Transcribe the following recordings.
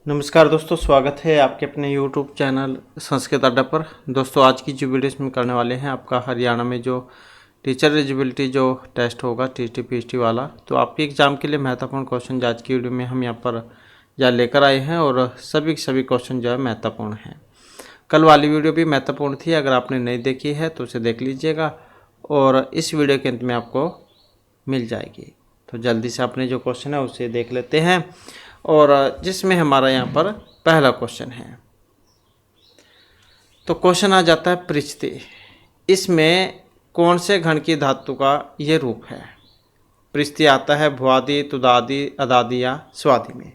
नमस्कार दोस्तों, स्वागत है आपके अपने YouTube चैनल संस्कृत अड्डा पर। दोस्तों आज की जो वीडियो इसमें करने वाले हैं, आपका हरियाणा में जो टीचर एलिजिबिलिटी जो टेस्ट होगा टीटी पीएचडी वाला, तो आपके एग्ज़ाम के लिए महत्वपूर्ण क्वेश्चन आज की वीडियो में हम यहाँ पर लेकर आए हैं और सभी क्वेश्चन जो है महत्वपूर्ण हैं। कल वाली वीडियो भी महत्वपूर्ण थी, अगर आपने नहीं देखी है तो उसे देख लीजिएगा और इस वीडियो के अंत में आपको मिल जाएगी। तो जल्दी से अपने जो क्वेश्चन है उसे देख लेते हैं और जिसमें हमारा यहाँ पर पहला क्वेश्चन है। तो क्वेश्चन आ जाता है पृछ्ती। इसमें कौन से घन की धातु का ये रूप है? पृछ्ती आता है भुआदी, तुदादी, अदादी या स्वादी में।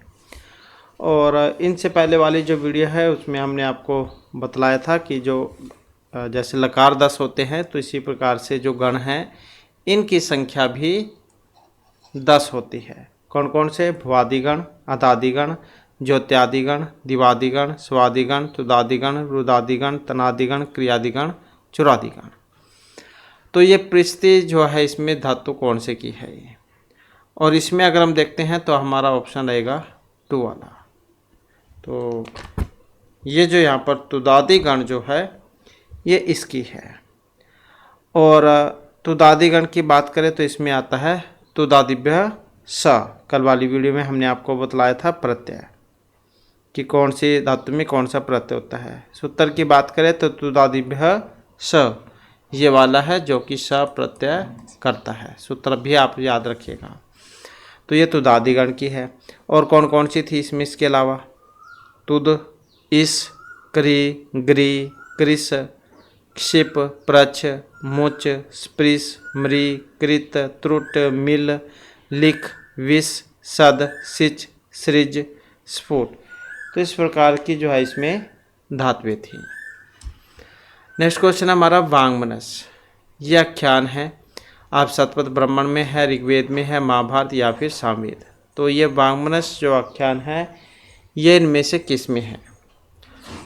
और इनसे पहले वाली जो वीडियो है उसमें हमने आपको बतलाया था कि जो जैसे लकार 10 होते हैं, तो इसी प्रकार से जो गण हैं इनकी संख्या भी 10 होती है। कौन कौन से? भुआदिगण, अदादिगण, ज्योत्यादिगण, दिवादिगण, स्वादिगण, तुदादिगण, रुदादिगण, तनादिगण, क्रियादिगण, चुरादिगण। तो ये पृछ्ती जो है इसमें धातु कौन से की है ये? और इसमें अगर हम देखते हैं तो हमारा ऑप्शन रहेगा 2 वाला। तो ये जो यहाँ पर तुदादिगण जो है ये इसकी है। और तुदादिगण की बात करें तो इसमें आता है तुदादिभ्य स। कल वाली वीडियो में हमने आपको बतलाया था प्रत्यय कि कौन सी धातु में कौन सा प्रत्यय होता है। सूत्र की बात करें तो तुदादिभ्य स ये वाला है जो कि स प्रत्यय करता है। सूत्र भी आप याद रखिएगा। तो ये तुदादिगण की है। और कौन कौन सी थी इसमें इसके अलावा? तुद, इस, क्री, ग्री, कृस, क्षिप, प्रच्छ, मुच, स्पृश, मृ, कृत, त्रुट, मिल, लिख, विष, सद, सिच, सृज, स्फुट। तो इस प्रकार की जो है इसमें धातुएं थी। नेक्स्ट क्वेश्चन हमारा वांगमनस। यह आख्यान है, आप शतपथ ब्राह्मण में है, ऋग्वेद में है, महाभारत या फिर सामवेद। तो ये वांगमनस जो आख्यान है ये इनमें से किस में है?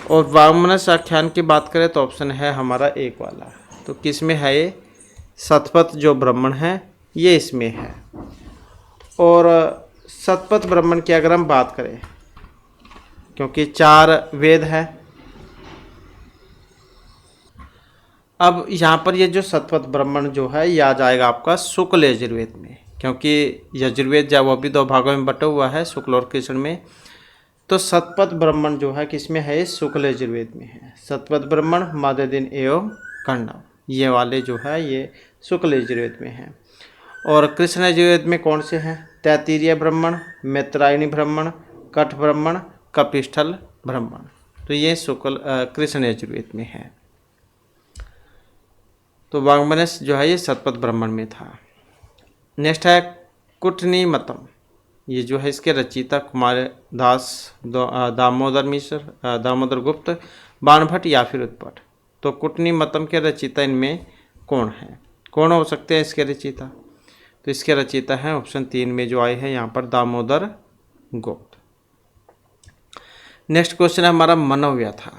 और वांगमनस आख्यान की बात करें तो ऑप्शन है हमारा 1 वाला। तो किस में है ये? शतपथ जो ब्राह्मण है ये इसमें है। और शतपथ ब्राह्मण की अगर हम बात करें, क्योंकि 4 वेद है, अब यहाँ पर ये जो शतपथ ब्राह्मण जो है ये आ जाएगा आपका शुक्ल यजुर्वेद में, क्योंकि यजुर्वेद जो वो भी 2 भागों में बटा हुआ है, शुक्ल और कृष्ण में। तो शतपथ ब्राह्मण जो है किसमें है? शुक्ल यजुर्वेद में है। शतपथ ब्राह्मण, माददिन एवं कण्डव ये वाले जो है ये शुक्ल यजुर्वेद में है। और कृष्ण यजुर्वेद में कौन से हैं? तैत्तिरीय ब्राह्मण, मैत्रायणी ब्राह्मण, कठ ब्राह्मण, कपिस्थल ब्राह्मण। तो ये शुक्ल कृष्ण यजुर्वेद में है। तो वांगमनस जो है ये शतपथ ब्राह्मण में था। नेक्स्ट है कुटनीमतम। ये जो है इसके रचयिता कुमारदास, दामोदर मिश्र, दामोदर गुप्त, बाणभट्ट या फिर उत्पट। तो कुटनीमतम के रचयिता इनमें कौन है? कौन हो सकते हैं इसके रचयिता? तो इसके रचयिता हैं ऑप्शन 3 में जो आए हैं यहाँ पर दामोदर गुप्त। नेक्स्ट क्वेश्चन है हमारा मनोव्यथा।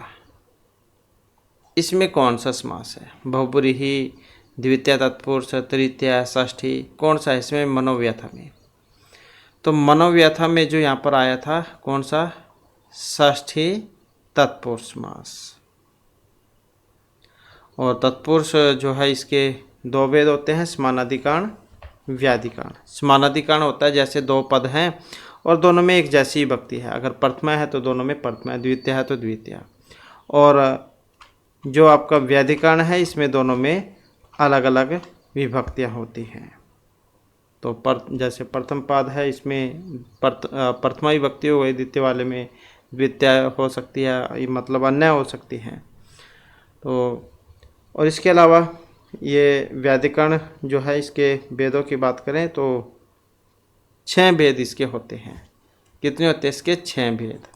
इसमें कौन सा समास है? बहुब्रीहि, द्वितीय तत्पुरुष, तृतीय, षष्ठी, कौन सा है इसमें मनोव्यथा में? तो मनोव्यथा में जो यहाँ पर आया था कौन सा? षष्ठी तत्पुरुष समास। और तत्पुरुष जो है इसके 2 वेद होते हैं, समानाधिकरण, व्याधिकरण। समानाधिकरण होता है जैसे 2 पद हैं और दोनों में एक जैसी विभक्ति है। अगर प्रथमा है तो दोनों में प्रथमा, द्वितीय है तो द्वितीय। और जो आपका व्याधिकरण है इसमें दोनों में अलग अलग विभक्तियाँ होती हैं। तो जैसे प्रथम पद है इसमें प्रथमा विभक्ति हो गई, द्वितीय वाले में द्वितीय हो सकती है, मतलब अन्य हो सकती हैं। तो और इसके अलावा ये व्याधिकरण जो है इसके वेदों की बात करें तो 6 वेद इसके होते हैं। कितने होते हैं इसके? 6 वेद।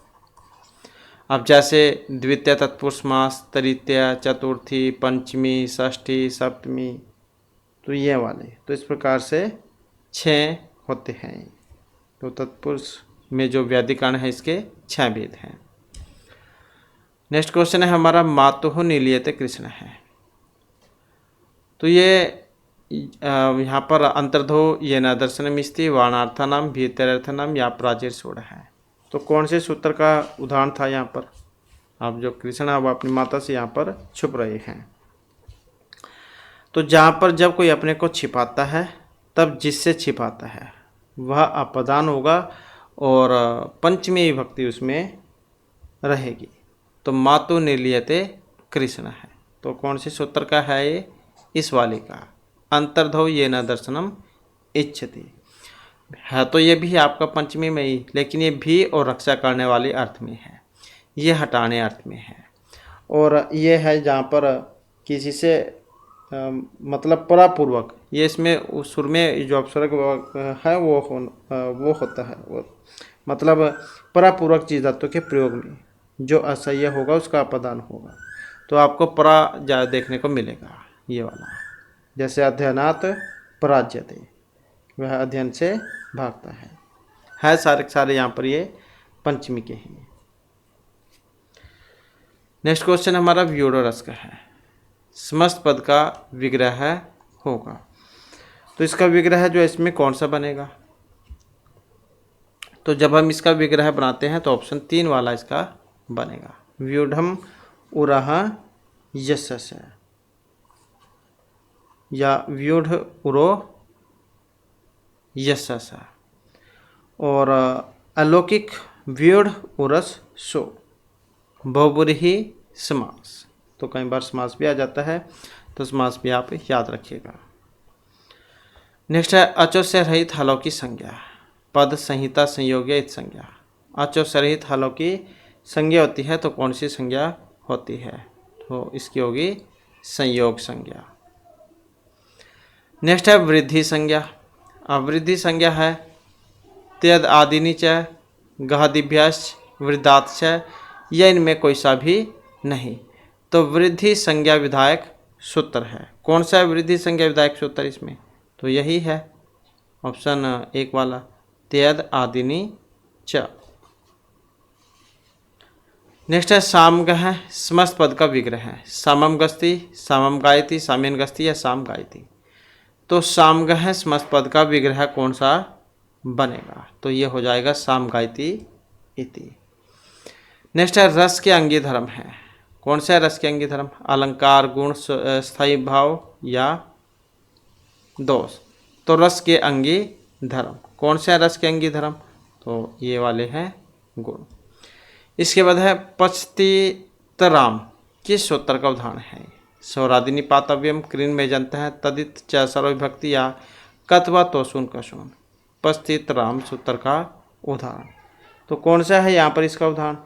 अब जैसे द्वितीय तत्पुरुष समास, तृतीय, चतुर्थी, पंचमी, षष्ठी, सप्तमी, तो ये वाले। तो इस प्रकार से 6 होते हैं। तो तत्पुरुष में जो व्याधिकरण है इसके 6 वेद हैं। नेक्स्ट क्वेश्चन है हमारा मातुः नीलीयते कृष्ण है। तो ये यहाँ पर अंतर्धो ये न दर्शनमिस्ति वाणार्थानाम भीतरर्थानाम या प्राचीर सोड़ा है। तो कौन से सूत्र का उदाहरण था यहाँ पर? अब जो कृष्ण अब अपनी माता से यहाँ पर छुप रहे हैं। तो जहाँ पर जब कोई अपने को छिपाता है तब जिससे छिपाता है वह अपदान होगा और पंचमी विभक्ति उसमें रहेगी। तो मातु निर्लियते कृष्ण है। तो कौन से सूत्र का है ये? इस वाले का, अंतर्धौ ये न दर्शनम इच्छति है। तो ये भी आपका पंचमी में ही, लेकिन ये भी और रक्षा करने वाले अर्थ में है, ये हटाने अर्थ में है। और ये है जहाँ पर किसी से मतलब परापूर्वक, ये इसमें उस सुर में जो अपसर्ग है वो होता है, वो मतलब परापूर्वक चीज धातु के प्रयोग में जो असह्य होगा उसका अपदान होगा। तो आपको परा ज़्यादा देखने को मिलेगा ये वाला, जैसे अध्ययनात् पराज्यते, वह अध्ययन से भागता है सारे सारे यहाँ पर ये पंचमी के ही। नेक्स्ट क्वेश्चन हमारा व्यूढ़रस का है। समस्त पद का विग्रह होगा, तो इसका विग्रह जो इसमें कौन सा बनेगा? तो जब हम इसका विग्रह बनाते हैं तो ऑप्शन 3 वाला इसका बनेगा, व्यूढ़म उरह यशस या व्यूढ़ उरो यशस, और अलौकिक व्यूढ़ उरस सो, बहुब्रीहि समास। तो कई बार समास भी आ जाता है, तो समास भी आप याद रखिएगा। नेक्स्ट है अचो से रहित हलों की संज्ञा, पद संहिता संयोग्य इत संज्ञा। अचो से रहित हलों की संज्ञा होती है तो कौन सी संज्ञा होती है? तो इसकी होगी संयोग संज्ञा। नेक्स्ट है वृद्धि संज्ञा। अब वृद्धि संज्ञा है त्यद आदिनी च गहदिभ्याश्च वृद्धात् च, या इनमें कोई सा भी नहीं। तो वृद्धि संज्ञा विधायक सूत्र है। कौन सा है वृद्धि संज्ञा विधायक सूत्र इसमें? तो यही है ऑप्शन 1 वाला, त्यद आदिनी च। नेक्स्ट है सामगह, समस्त पद का विग्रह है। सामम गस्ती, सामम गायती, सामेन गस्ती या साम गायती। तो सामगह समस्त पद का विग्रह कौन सा बनेगा? तो ये हो जाएगा साम गायती इति। नेक्स्ट है रस के अंगी धर्म है। कौन सा है रस के अंगी धर्म? अलंकार, गुण, स्थायी भाव या दोष। तो रस के अंगी धर्म कौन सा है? रस के अंगी धर्म तो ये वाले हैं गुण। इसके बाद है पचतीतराम, किस सूत्र का उदाहरण है? स्वरादिनी पातव्यम, क्रीन में जनता है, तदित च सर्वविभक्ति या कत्वा तोसुन कशुन। पचतीतराम सूत्र का उदाहरण तो कौन सा है यहाँ पर इसका उदाहरण?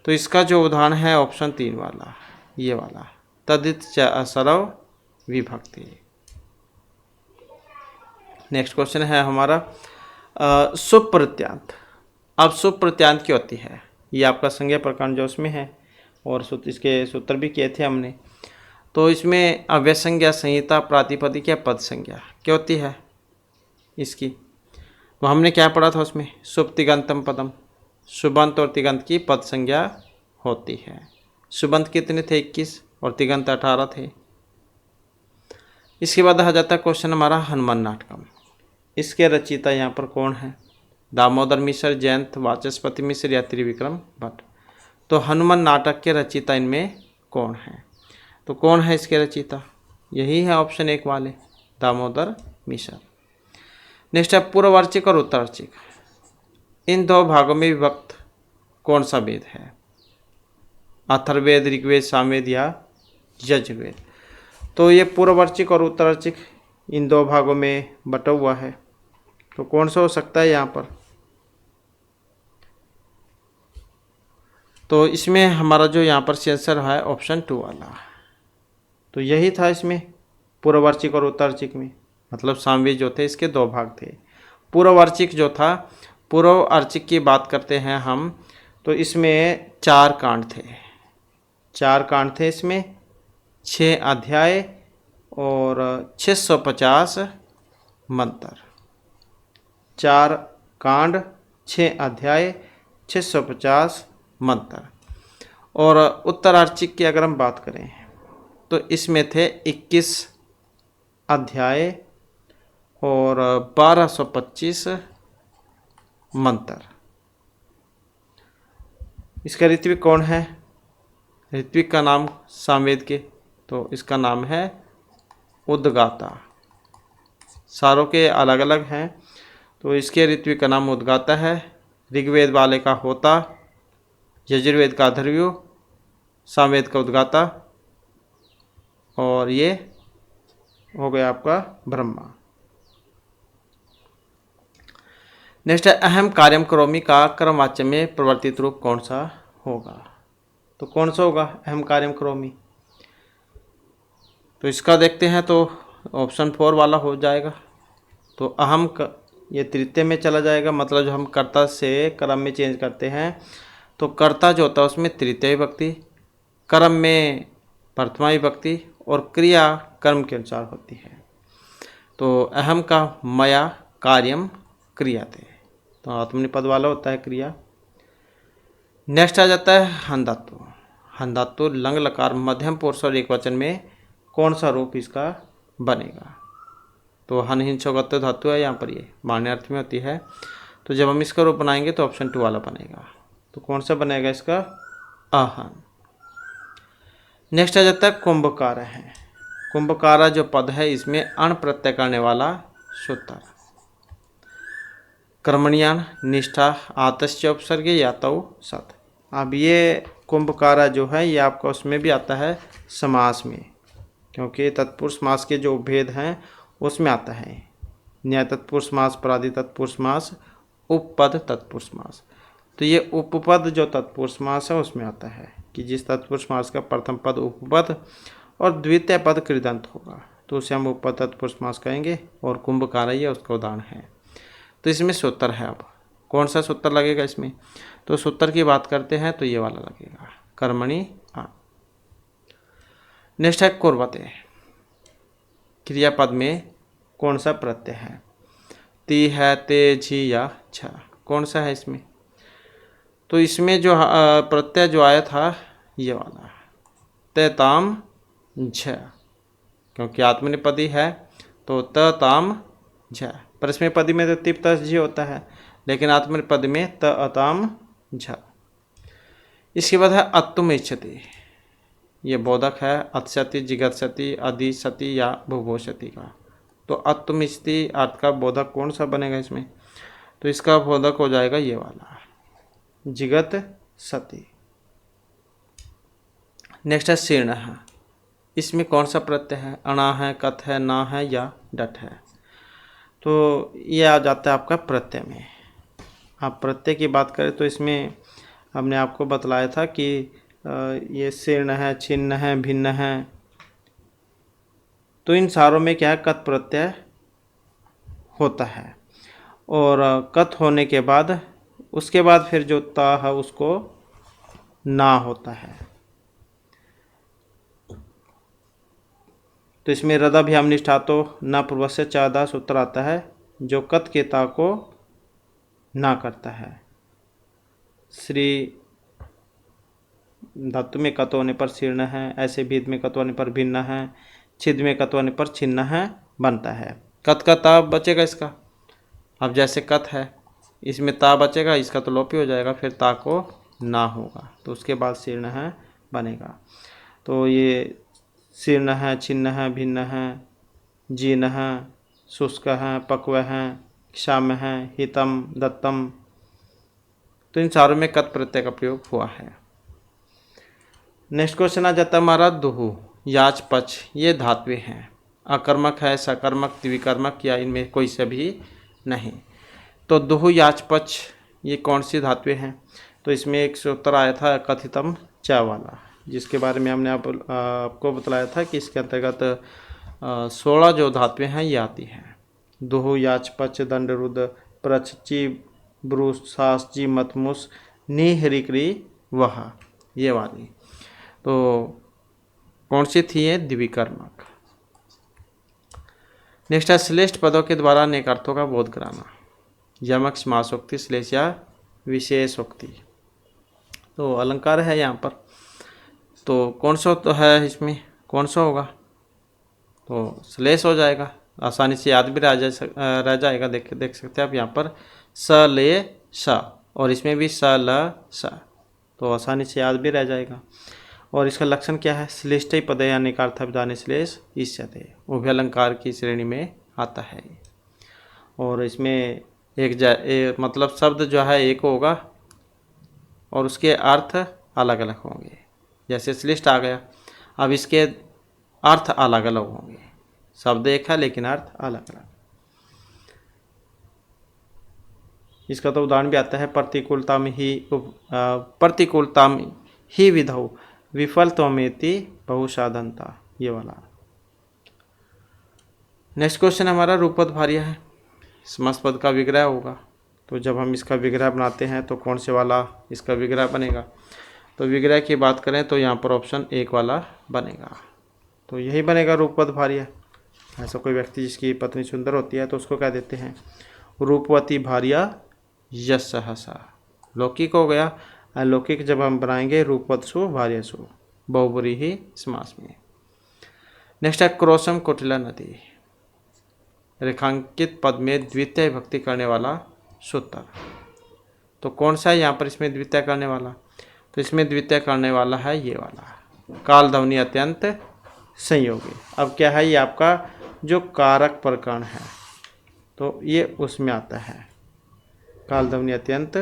तो इसका जो उदाहरण है ऑप्शन 3 वाला, ये वाला, तदित च असर्व विभक्ति। नेक्स्ट क्वेश्चन है हमारा सुप्रत्यांत। अब सुप्रत्यांत क्या होती है? ये आपका संज्ञा प्रकार जो उसमें है, और इसके सूत्र भी किए थे हमने। तो इसमें अव्यय संज्ञा, संहिता, प्रातिपदिक या पद संज्ञा क्या होती है इसकी? तो हमने क्या पढ़ा था उसमें? शुभ तिगंतम पदम, शुभंत और तिगंत की पद संज्ञा होती है। शुभंत कितने थे? 21 और तिगंत 18 थे। इसके बाद आ जाता है क्वेश्चन हमारा हनुमान नाटकम। इसके रचयिता यहाँ पर कौन है? दामोदर मिश्र, जयंत, वाचस्पति मिश्र या त्रिविक्रम भट्ट। तो हनुमान नाटक के रचयिता इनमें कौन है? तो कौन है इसके रचयिता? यही है ऑप्शन 1 वाले, दामोदर मिश्र। नेक्स्ट है पूर्ववार्चिक और उत्तरवार्चिक। इन 2 भागों में विभक्त कौन सा वेद है? अथर्ववेद, ऋग्वेद, सामवेद या यजुर्वेद। तो ये पूर्ववार्चिक और उत्तरवार्चिक इन 2 भागों में बटा हुआ है, तो कौन सा हो सकता है यहाँ पर? तो इसमें हमारा जो यहाँ पर आंसर है ऑप्शन 2 वाला, तो यही था इसमें पूर्ववार्चिक और उत्तरवार्चिक में। मतलब सामवेद जो थे इसके 2 भाग थे। पूर्ववार्चिक जो था, पूर्ववार्चिक की बात करते हैं हम, तो इसमें 4 कांड थे। 4 कांड थे इसमें, 6 अध्याय और 650 मंत्र। 4 कांड, 6 अध्याय, 650 मंत्र। और उत्तरार्चिक की अगर हम बात करें तो इसमें थे 21 अध्याय और 1225 मंत्र। इसका ऋत्विक कौन है? ऋत्विक का नाम सामवेद के, तो इसका नाम है उद्गाता। सारों के अलग अलग हैं, तो इसके ऋत्विक का नाम उद्गाता है। ऋग्वेद वाले का होता, यजुर्वेद का अथर्वयो, सामवेद का उद्गाता, और ये हो गया आपका ब्रह्मा। नेक्स्ट है अहम कार्यम करोमि का कर्मवाच्य में प्रवर्तित रूप कौन सा होगा? तो कौन सा होगा अहम कार्यम करोमि? तो इसका देखते हैं, तो ऑप्शन 4 वाला हो जाएगा। तो ये तृतीय में चला जाएगा, मतलब जो हम कर्ता से कर्म में चेंज करते हैं, तो कर्ता जो होता है उसमें तृतीय विभक्ति, कर्म में प्रथमा विभक्ति, और क्रिया कर्म के अनुसार होती है। तो अहम का मया कार्यम क्रियाते, तो आत्मनिपद वाला होता है क्रिया। नेक्स्ट आ जाता है हन धातु। हन धातु लंग लकार मध्यम पुरुष और एकवचन में कौन सा रूप इसका बनेगा? तो हन हिंसोगत्य धातु है, यहाँ पर ये मान्य अर्थ में होती है। तो जब हम इसका रूप बनाएंगे तो ऑप्शन 2 वाला बनेगा। तो कौन सा बनेगा इसका? आहन। नेक्स्ट आ जाता है कुंभकार है। कुंभकारा जो पद है इसमें अण प्रत्यय करने वाला सूत्र। कर्मणियान निष्ठा आतस्य उपसर्गे या तो सत। अब ये कुंभकारा जो है ये आपका उसमें भी आता है समास में, क्योंकि तत्पुरुष समास के जो भेद हैं उसमें आता है। न्याय तत्पुरुष समास, पराधि तत्पुरुष समास, उपपद तत्पुरुष समास। तो ये उपपद जो तत्पुरुष समास है उसमें आता है कि जिस तत्पुरुष समास का प्रथम पद उपपद और द्वितीय पद कृदंत होगा, तो उसे हम उपपद तत्पुरुष समास कहेंगे, और कुंभकारा ये उसका उदाहरण है। तो इसमें सूत्र है। अब कौन सा सूत्र लगेगा इसमें? तो सूत्र की बात करते हैं तो ये वाला लगेगा, कर्मणि आ। नेक्स्ट है कुर्वते। क्रियापद में कौन सा प्रत्यय है? ती है, ते, झी या छ, कौन सा है इसमें? तो इसमें जो प्रत्यय जो आया था ये वाला ते ताम झ, क्योंकि आत्मनिपदी है तो त ताम झ। पर इसमें पदी में तो तिप तस झ होता है, लेकिन आत्मनिपद में त अताम झ। इसके बाद है अत्तुम इच्छति। ये बोधक है अत्सति, जिगत्सति, अधिसति या भुभोषति का। तो अत्तुम इच्छति अर्थ का बोधक कौन सा बनेगा इसमें? तो इसका बोधक हो जाएगा ये वाला जिगत सती। नेक्स्ट है शीर्ण है। इसमें कौन सा प्रत्यय है? अणा है, कथ है, ना है या डट है? तो ये आ जाता है आपका प्रत्यय में। आप प्रत्यय की बात करें तो इसमें हमने आपको बतलाया था कि ये शीर्ण है, छिन्न है, भिन्न है। तो इन सारों में क्या है? कथ प्रत्यय होता है, और कथ होने के बाद उसके बाद फिर जो ता है उसको ना होता है। तो इसमें रदाभ्याम निष्ठा तो न पूर्वस्य चादा सूत्र आता है जो कत के ता को ना करता है। श्री धातु में कत होने पर शीर्ण है, ऐसे भेद में कत होने पर भिन्न है, छिद में कत होने पर छिन्न है बनता है। कत का ता बचेगा इसका। अब जैसे कत है इसमें ता बचेगा, इसका तो लोप ही हो जाएगा, फिर ता को ना होगा, तो उसके बाद शीर्ण है बनेगा। तो ये शीर्ण है, छिन्न है, भिन्न है, जीर्ण है, शुष्क है, पक्व है, क्षाम है, हितम, दत्तम। तो इन सारों में कत प्रत्यय का प्रयोग हुआ है। नेक्स्ट क्वेश्चन आ जाता है हमारा दुहु, याच, पच। ये धातुएं हैं, अकर्मक है, सकर्मक, द्विकर्मक या इनमें कोई से भी नहीं। तो दुहु, याच, पच ये कौन सी धातुएं हैं? तो इसमें एक सूत्र आया था कथितम च वाला, जिसके बारे में हमने आपको बतलाया था कि इसके अंतर्गत 16 जो धातुएं हैं ये आती हैं। दुहु, याच, पच, दंड, रुद्र, प्रच, ची, ब्रूस, सास, जी, मतमुस, नी, हरिक्री, वह, ये वाली। तो कौन सी थी ये? द्विकर्मक। नेक्स्ट है श्लेष्ठ पदों के द्वारा अनेक अर्थों का बोध कराना। यमक, समासोक्ति, श्लेष या विशेषोक्ति। तो अलंकार है यहाँ पर, तो कौन सा तो है इसमें, कौन सा होगा? तो श्लेष हो जाएगा, आसानी से याद भी रह जाएगा। देख सकते हैं आप यहाँ पर स, ले, स, और इसमें भी स, ल, स। तो आसानी से याद भी रह जाएगा। और इसका लक्षण क्या है? श्लिष्टि पदे अनेकार्थाभिधाने श्लेष इष्यते, उभय अलंकार की श्रेणी में आता है। और इसमें मतलब शब्द जो है एक होगा और उसके अर्थ अलग अलग होंगे। जैसे श्लिष्ट आ गया, अब इसके अर्थ अलग अलग होंगे। शब्द एक है लेकिन अर्थ अलग अलग। इसका तो उदाहरण भी आता है, प्रतिकूलता में ही विधौ विफलत्वमेति बहुसाधनता, ये वाला। नेक्स्ट क्वेश्चन हमारा रूपपद भार्य है। समास पद का विग्रह होगा, तो जब हम इसका विग्रह बनाते हैं तो कौन से वाला इसका विग्रह बनेगा? तो विग्रह की बात करें तो यहाँ पर ऑप्शन एक वाला बनेगा, तो यही बनेगा रूपपद भार्य। ऐसा कोई व्यक्ति जिसकी पत्नी सुंदर होती है तो उसको क्या देते हैं? रूपवती भार्या यश सहसा। लौकिक हो गया। अलौकिक जब हम बनाएंगे रूपवत सु भार्य सु, बहुब्रीहि ही समास में। नेक्स्ट है क्रोशम कुटिला नदी। रेखांकित पद में द्वितीय भक्ति करने वाला सूत्र, तो कौन सा है यहाँ पर इसमें द्वितीय करने वाला? तो इसमें द्वितीय करने वाला है ये वाला, काल ध्वनि अत्यंत संयोगी। अब क्या है, ये आपका जो कारक प्रकरण है तो ये उसमें आता है, काल ध्वनि अत्यंत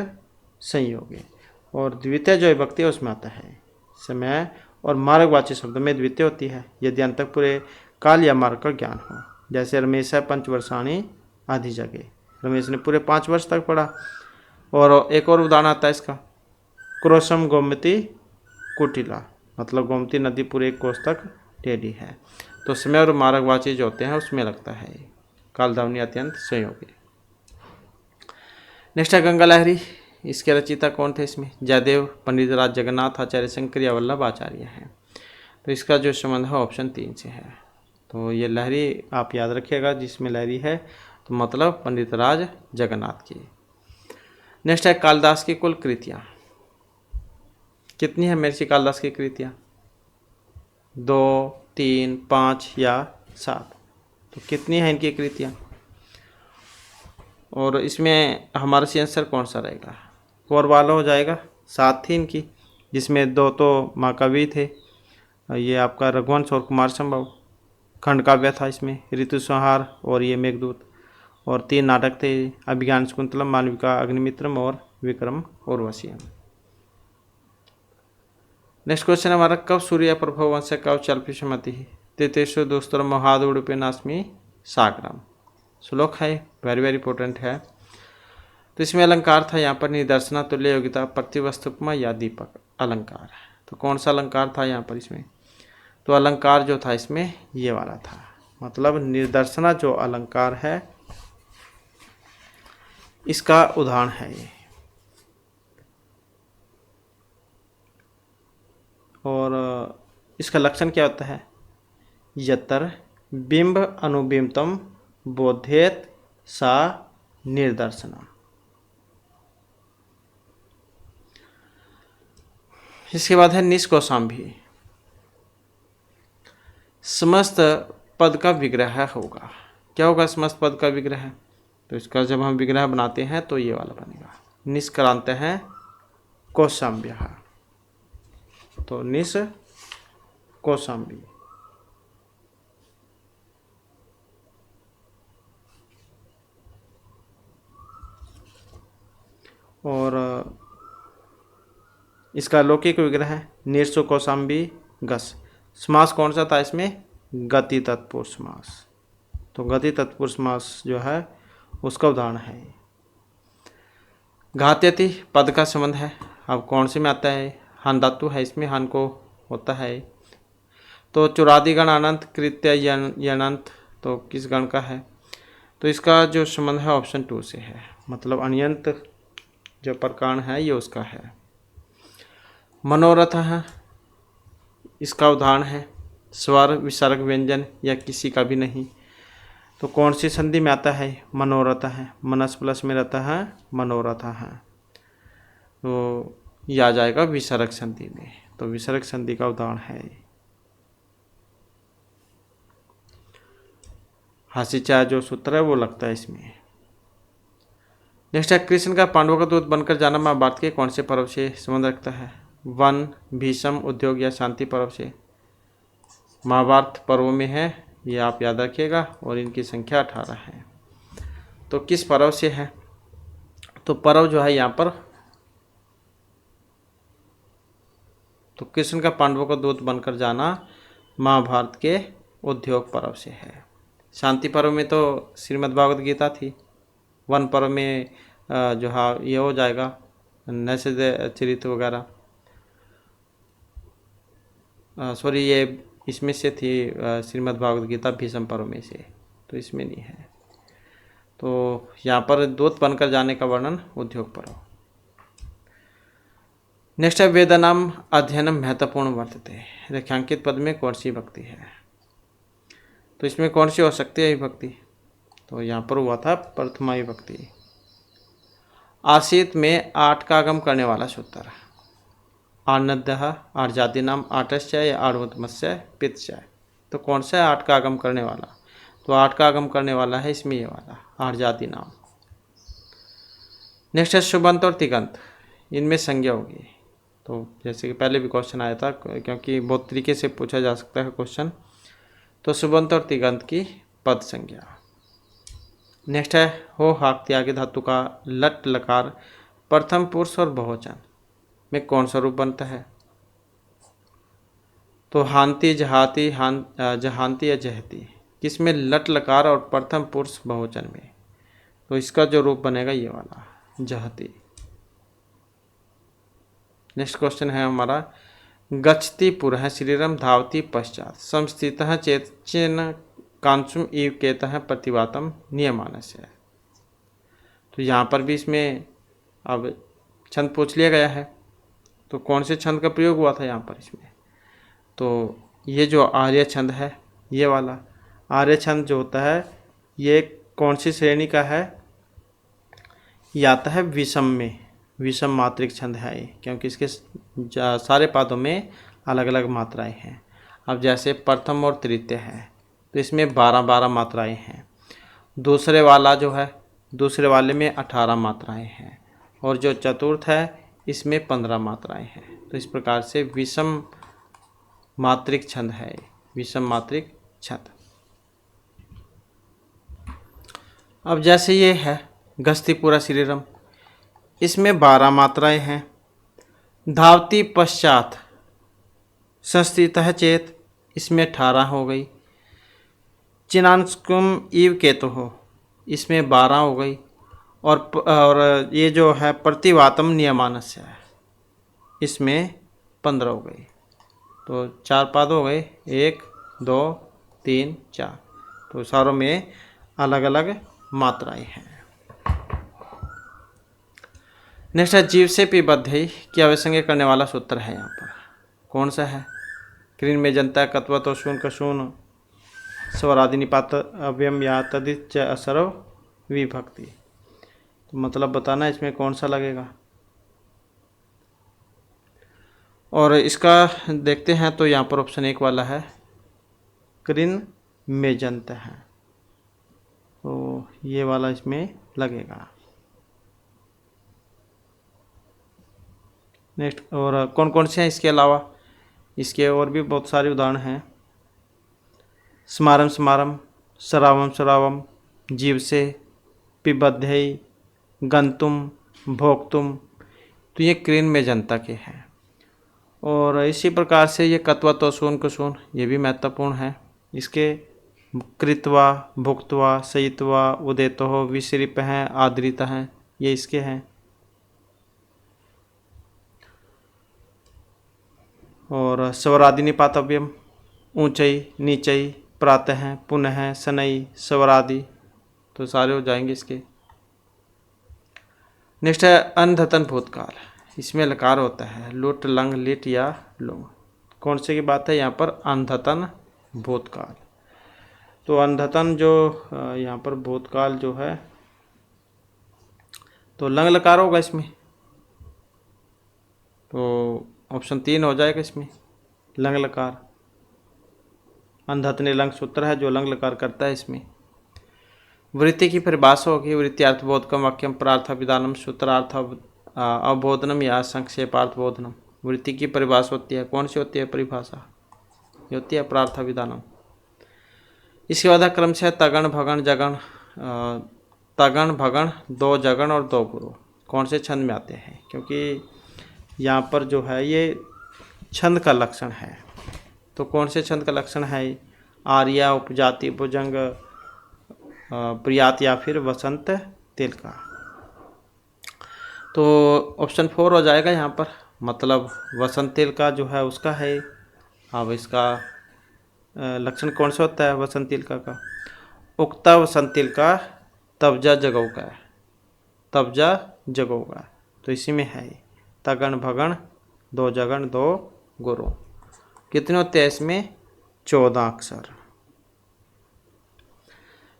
संयोगी। और द्वितीय जो विभक्ति है उसमें आता है समय और मार्गवाची शब्द में द्वितीय होती है यदि अंत तक पूरे काल या मार्ग का ज्ञान हो। जैसे रमेश है पंचवर्षाणी आधी जगह, रमेश ने पूरे 5 वर्ष तक पढ़ा। और एक और उदाहरण आता है इसका, क्रोशम गोमती कुटिला, मतलब गोमती नदी पूरे 1 कोस तक टेढ़ी है। तो समय और मार्गवाची जो होते हैं उसमें लगता है काल ध्वनि अत्यंत संयोगी। नेक्स्ट है गंगा लहरी। इसके रचयिता कौन थे? इसमें जयदेव, पंडित राज जगन्नाथ, आचार्य शंकर या वल्लभ आचार्य हैं। तो इसका जो संबंध है ऑप्शन 3 से है। तो ये लहरी आप याद रखिएगा, जिसमें लहरी है तो मतलब पंडित राज जगन्नाथ की। नेक्स्ट है कालिदास की कुल कृतियाँ। कितनी है महर्षि कालिदास की कृतियाँ? 2, 3, 5 या 7? तो कितनी है इनकी कृतियाँ? और इसमें हमारा सी आंसर कौन सा रहेगा? और वाला हो जाएगा। 7 थी इनकी, जिसमें 2 तो महाकवि थे, ये आपका रघुवंश और कुमार संभव। खंड काव्य था इसमें, ऋतु संहार और ये मेघदूत। और 3 नाटक थे, अभिज्ञान शकुंतलम, मालविका अग्निमित्रम और विक्रम उर्वशीयम। नेक्स्ट क्वेश्चन हमारा, कब सूर्य प्रभव वंश कब चल्पिषमति तेतेषु दोस्तों महादुड़पे नास्मी सागरम। श्लोक है, वेरी वेरी इंपॉर्टेंट है। तो इसमें अलंकार था यहाँ पर निदर्शना, तुल्य, योगिता, प्रतिवस्तुपमा या दीपक अलंकार। तो कौन सा अलंकार था यहाँ पर इसमें? तो अलंकार जो था इसमें ये वाला था, मतलब निर्दर्शना जो अलंकार है इसका उदाहरण है ये। और इसका लक्षण क्या होता है? यतर बिंब अनुबिंबतम बोधेत सा निर्दर्शना। इसके बाद है निष्कौशाम्बी। समस्त पद का विग्रह होगा। क्या होगा समस्त पद का विग्रह? तो इसका जब हम विग्रह बनाते हैं तो ये वाला बनेगा, निष्क्रांत है कौशाम्ब्य। तो निष्कौशाम्बी। और इसका लौकिक विग्रह है निर्सु कौशाम्बी गस। समास कौन सा था इसमें? गति तत्पुरुष समास। तो गति तत्पुरुष समास जो है उसका उदाहरण है। घात्यति पद का संबंध है, अब कौन से में आता है? हन धातु है इसमें, हन को होता है। तो चुरादिगण अनंत कृत्य यनंत, तो किस गण का है? तो इसका जो संबंध है ऑप्शन 2 से है, मतलब अनियंत जो प्रकरण है ये उसका है। मनोरथ है, इसका उदाहरण है स्वर, विसर्ग, व्यंजन या किसी का भी नहीं। तो कौन सी संधि में आता है? मनोरथ है, मनस प्लस में रहता है मनोरथ है, तो यह आ जाएगा विसर्ग संधि में। तो विसर्ग संधि का उदाहरण है। हासिचा जो सूत्र है वो लगता है इसमें। नेक्स्ट है कृष्ण का पांडवों का दूत बनकर जाना महाभारत के कौन से पर्व से संबंध रखता है? वन, भीषम, उद्योग या शांति पर्व से। महाभारत पर्व में है, ये आप याद रखिएगा, और इनकी संख्या 18 है। तो किस पर्व से है? तो पर्व जो है यहाँ पर, तो कृष्ण का पांडवों का दूत बनकर जाना महाभारत के उद्योग पर्व से है। शांति पर्व में तो श्रीमद् भागवत गीता थी। वन पर्व में जो है ये हो जाएगा नैषध चरित्र वगैरह, सॉरी ये इसमें से थी श्रीमद् भागवत गीता भीष्म पर्व में से, तो इसमें नहीं है। तो यहाँ पर दूत बनकर जाने का वर्णन उद्योग पर्व। नेक्स्ट है वेदानाम अध्ययनम महत्वपूर्ण वर्तते। रेखांकित पद में कौन सी भक्ति है? तो इसमें कौन सी हो सकती है विभक्ति? तो यहाँ पर हुआ था प्रथमा विभक्ति। आसित में 8 का आगम करने वाला सूत्र। आनद्यः आर्जादि नाम आटस्य या आर्वतमस्य पित्स्य। तो कौन सा है 8 का आगम करने वाला? तो 8 का आगम करने वाला है इसमें ये वाला आर्जादि नाम। नेक्स्ट है शुभंत और तिगंत, इनमें संज्ञा होगी। तो जैसे कि पहले भी क्वेश्चन आया था, क्योंकि बहुत तरीके से पूछा जा सकता है क्वेश्चन। तो शुभंत और तिगंत की पद संज्ञा। नेक्स्ट है हो हाक त्यागी धातु का लट लकार प्रथम पुरुष और बहुवचन में कौन सा रूप बनता है? तो हांति, जहाती, जहांती या जहती, किसमें लट लकार और प्रथम पुरुष बहुवचन में? तो इसका जो रूप बनेगा ये वाला जहती। नेक्स्ट क्वेश्चन है हमारा गच्छति पुरः शरीरम धावती पश्चात संस्थितः चेतन कांसुम इव केतः प्रतिवातम नियमानस्य। तो यहाँ पर भी इसमें अब छंद पूछ लिया गया है, तो कौन से छंद का प्रयोग हुआ था यहाँ पर इसमें? तो ये जो आर्य छंद है, ये वाला आर्य छंद जो होता है ये कौन सी श्रेणी का है? ये आता है विषम में, विषम मात्रिक छंद है ये, क्योंकि इसके सारे पादों में अलग अलग मात्राएं हैं। अब जैसे प्रथम और तृतीय है तो इसमें 12-12 मात्राएं हैं। दूसरे वाला जो है, दूसरे वाले में 18 मात्राएं हैं, और जो चतुर्थ है इसमें 15 मात्राएं हैं। तो इस प्रकार से विषम मात्रिक छंद है, विषम मात्रिक छंद। अब जैसे ये है गस्ती पूरा शरीरम, इसमें 12 मात्राएं हैं। धावती पश्चात संस्थितः चेत, इसमें 18 हो गई। चिनांस्कुम ईव केतु हो, इसमें 12 हो गई। और ये जो है प्रतिवातम नियमानस्य है, इसमें 15 हो गई। तो 4 पाद हो गए, 1 2 3 4। तो सारों में अलग अलग मात्राएं हैं। नेक्स्ट है जीव से पिबद्धि की अवसंज्ञा करने वाला सूत्र है। यहाँ पर कौन सा है? क्रीन में जनता कत्व तो शून कशून स्वरादि निपात अव्यम या तदिच असर्व विभक्ति। तो मतलब बताना इसमें कौन सा लगेगा। और इसका देखते हैं तो यहाँ पर ऑप्शन 1 वाला है क्रीन में जनता है, तो ये वाला इसमें लगेगा। नेक्स्ट और कौन कौन से हैं इसके अलावा? इसके और भी बहुत सारे उदाहरण हैं। स्मारम स्मारम, सरावम सरावम, जीव से, पिबद्धई, गंतुम, भोक्तुम, तो ये क्रीन में जनता के हैं। और इसी प्रकार से ये कत्वा तोसून कुसून, ये भी महत्वपूर्ण है। इसके कृत्वा, भुक्तवा, सयित्वा, उदेतो, विसरिप हैं, आदृत हैं, ये इसके हैं। और स्वरादि निपातव्यम, ऊंचाई, नीचाई, प्रातः, पुनः, शनई, स्वरादि, तो सारे हो जाएंगे इसके। नेक्स्ट है अनधतन भूतकाल, इसमें लकार होता है लुट, लंग, लिट या लुंग। कौन से की बात है यहाँ पर? अनधतन भूतकाल। तो अनधतन जो यहाँ पर भूतकाल जो है तो लंग लकार होगा इसमें, तो ऑप्शन 3 हो जाएगा इसमें लंग लकार। अनधतने लंग सूत्र है जो लंग लकार करता है इसमें। वृत्ति की परिभाषा होगी वृत्तियार्थबोधकम वाक्यम प्रार्थाभिधानम सूत्रार्थ अवबोधनम या संक्षेपार्थबोधनम। वृत्ति की परिभाषा होती है, कौन सी होती है परिभाषा? ये होती है प्रार्थाविधानम। इसके बाद है क्रमशः तगण भगण जगण, तगण भगण, दो जगण और दो गुरु कौन से छंद में आते हैं? क्योंकि यहाँ पर जो है ये छंद का लक्षण है, तो कौन से छंद का लक्षण है? आर्या, उपजाति, भुजंग, प्रियात या फिर वसंत तिल का। तो ऑप्शन 4 हो जाएगा यहाँ पर, मतलब वसंत तिल का जो है उसका है। अब इसका लक्षण कौन सा होता है वसंत तिल का? उक्ता वसंत तिल का तबजा जगौ का है, तबजा जगौ का, तो इसी में है तगण भगण, दो जगण, दो गुरु। कितने होते हैं इसमें? 14 अक्षर।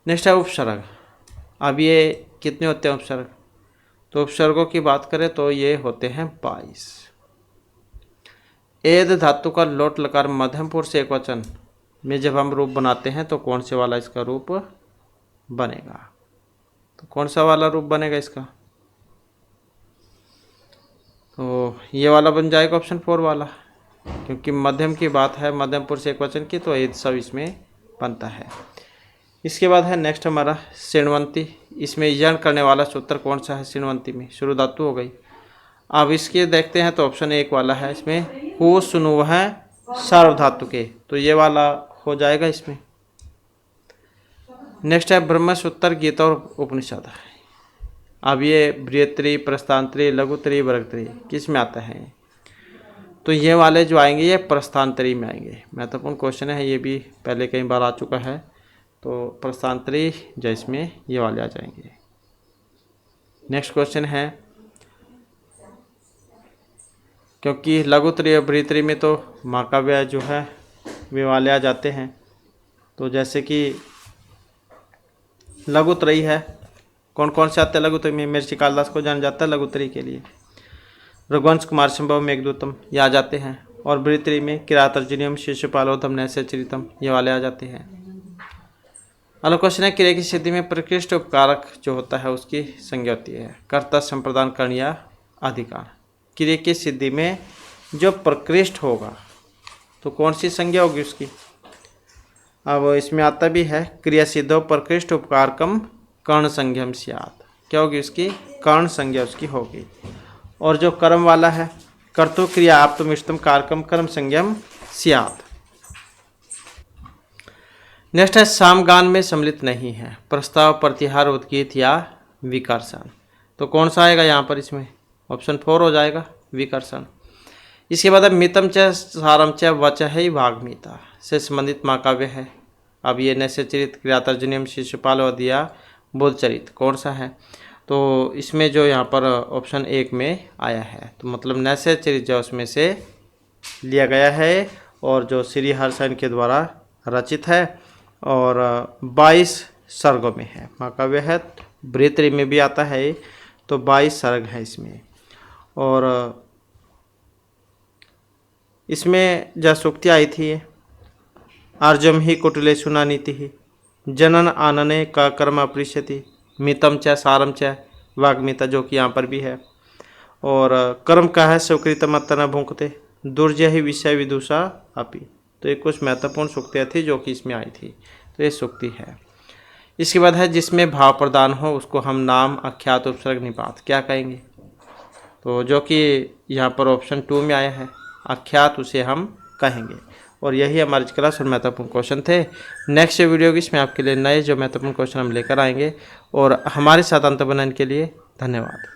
नेक्स्ट है उपसर्ग। अब ये कितने होते हैं उपसर्ग? तो उपसर्गों की बात करें तो ये होते हैं 22। एद धातु का लोट लकार मध्यम पुरुष एकवचन में जब हम रूप बनाते हैं तो कौन से वाला इसका रूप बनेगा? तो कौन सा वाला रूप बनेगा इसका? तो ये वाला बन जाएगा ऑप्शन 4 वाला, क्योंकि मध्यम की बात है, मध्यम पुरुष एकवचन की, तो ये सब इसमें बनता है। इसके बाद है नेक्स्ट हमारा सिणवंती। इसमें यण करने वाला सूत्र कौन सा है सिणवंती में? शुरू धातु हो गई। अब इसके देखते हैं तो ऑप्शन 1 वाला है इसमें, हु सुनु है सार्व धातु के, तो ये वाला हो जाएगा इसमें। नेक्स्ट है ब्रह्मसूत्र, गीता और उपनिषद। अब ये बृहत्तरी, प्रस्थानत्री, लघुत्री, वर्गत्री किस में आता है? तो ये वाले जो आएंगे ये प्रस्थानत्री में आएंगे। महत्वपूर्ण क्वेश्चन है, ये भी पहले कई बार आ चुका है, तो प्रस्थानत्री जो इसमें ये वाले आ जाएंगे। नेक्स्ट क्वेश्चन है, क्योंकि लघुत्री और बृहत्तरी में तो महाकाव्य जो है वे वाले आ जाते हैं, तो जैसे कि लघुत्री है, कौन कौन से आते हैं लघुत्री में? मिर्ची कालिदास को जाना जाता है लघुत्री के लिए, रघुवंश कुमार संभव, मेघदूतम ये आ जाते हैं, और बृहत्तरी में किरातार्जुनीयम, शिशुपालोधम, नैषचरितम ये वाले आ जाते हैं। अगला क्वेश्चन है, क्रिया की सिद्धि में प्रकृष्ट उपकारक जो होता है उसकी संज्ञा होती है कर्ता, संप्रदान, कर्ण या अधिकार। क्रिया की सिद्धि में जो प्रकृष्ट होगा तो कौन सी संज्ञा होगी उसकी? अब इसमें आता भी है, क्रिया सिद्धो प्रकृष्ट उपकारकम कर्ण संज्ञम स्यात्, क्या होगी उसकी? कर्ण संज्ञा उसकी होगी। और जो कर्म वाला है, कर्तु क्रिया आप्तम इष्टम कारकम कर्म संज्ञम स्यात्। नेक्स्ट है सामगान में सम्मिलित नहीं है, प्रस्ताव, प्रतिहार, उद्गीत या विकर्षण, तो कौन सा आएगा यहाँ पर? इसमें ऑप्शन 4 हो जाएगा विकर्षण। इसके बाद मितम च सारम च वच है वाग्मीता से संबंधित महाकाव्य है। अब ये नैषचरित, किरातार्जुनीयम, शिशुपाल वधिया, बोधचरित कौन सा है? तो इसमें जो यहाँ पर ऑप्शन 1 में आया है, तो मतलब नैषचरित जो उसमें से लिया गया है और जो श्री हर्षन के द्वारा रचित है और 22 सर्गों में है महाकाव्य है। बृहत्तरी में भी आता है, तो 22 सर्ग है इसमें। और इसमें जो सूक्ति आई थी, आर्जम ही कुटिले सुना नीति ही, जनन आनने का कर्म अपृष्यति, मितम च सारम च वाग्मिता जो कि यहाँ पर भी है। और कर्म का है सुकृतम अतना भूंकते, दुर्जय ही विषय विदुषा अपी, तो ये कुछ महत्वपूर्ण सूक्तियाँ थी जो कि इसमें आई थी, तो ये सूक्ति है। इसके बाद है जिसमें भाव प्रदान हो उसको हम नाम, अख्यात, उपसर्ग, निपात क्या कहेंगे? तो जो कि यहाँ पर ऑप्शन 2 में आया है, अख्यात उसे हम कहेंगे। और यही हमारी क्लास और महत्वपूर्ण क्वेश्चन थे। नेक्स्ट वीडियो की इसमें आपके लिए नए जो महत्वपूर्ण क्वेश्चन हम लेकर आएंगे। और हमारे साथ अंत बनाने के लिए धन्यवाद।